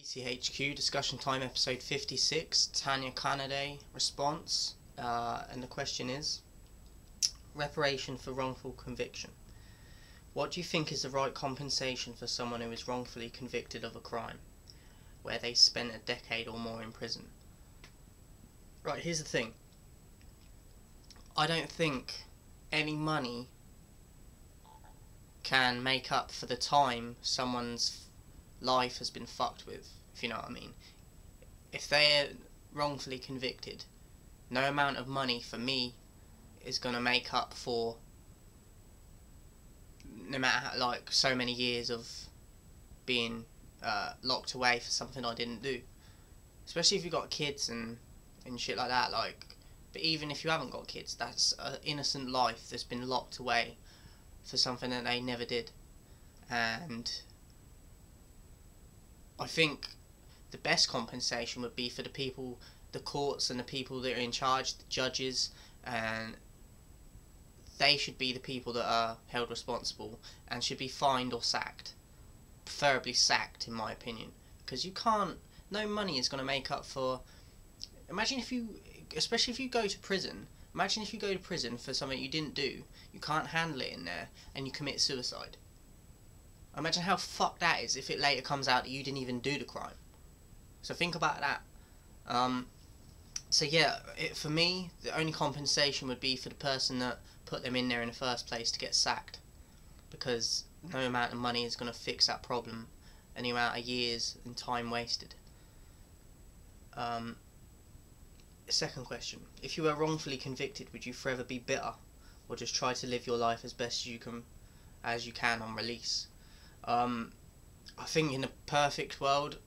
BCHQ discussion time, episode 56. Tanya, Cannaday response, and the question is reparation for wrongful conviction. What do you think is the right compensation for someone who is wrongfully convicted of a crime where they spent a decade or more in prison? Right, here's the thing. I don't think any money can make up for the time someone's life has been fucked with, if you know what I mean. If they're wrongfully convicted, no amount of money for me is going to make up for, no matter how, like, so many years of being locked away for something I didn't do. Especially if you've got kids and shit like that, like. But even if you haven't got kids, that's an innocent life that's been locked away for something that they never did. And I think the best compensation would be for the people, the courts and the people that are in charge, the judges, and they should be the people that are held responsible and should be fined or sacked. Preferably sacked, in my opinion, because you can't, no money is going to make up for. Imagine if you, especially if you go to prison, imagine if you go to prison for something you didn't do, you can't handle it in there, and you commit suicide. Imagine how fucked that is if it later comes out that you didn't even do the crime. So think about that. So yeah, for me, the only compensation would be for the person that put them in there in the first place to get sacked. Because no amount of money is going to fix that problem, any amount of years and time wasted. Second question. If you were wrongfully convicted, would you forever be bitter? Or just try to live your life as best as you can on release? I think in a perfect world,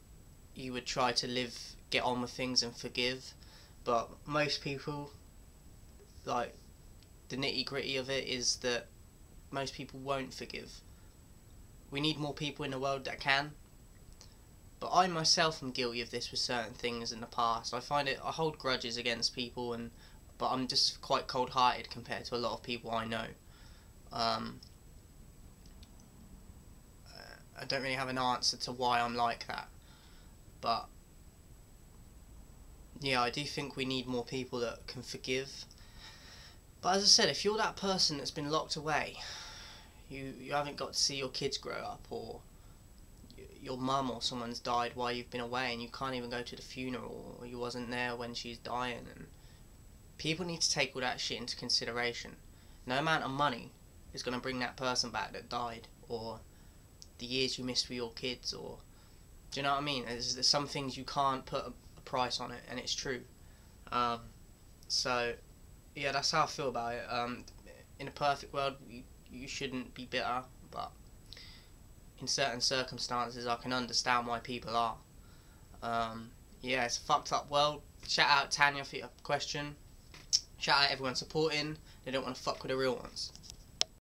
you would try to get on with things and forgive. But most people, like, the nitty gritty of it is that most people won't forgive. We need more people in the world that can. But I myself am guilty of this with certain things in the past. I hold grudges against people, but I'm just quite cold-hearted compared to a lot of people I know. I don't really have an answer to why I'm like that. But yeah, I do think we need more people that can forgive. But as I said, if you're that person that's been locked away, you haven't got to see your kids grow up, or your mum or someone's died while you've been away and you can't even go to the funeral, or you wasn't there when she's dying, and people need to take all that shit into consideration. No amount of money is going to bring that person back that died, or the years you missed with your kids, or do you know what I mean? There's some things you can't put a price on it, and it's true. So yeah, that's how I feel about it. In a perfect world, you shouldn't be bitter, but in certain circumstances I can understand why people are. Yeah, it's a fucked up world. Shout out Tanya for your question. Shout out everyone supporting. They don't want to fuck with the real ones.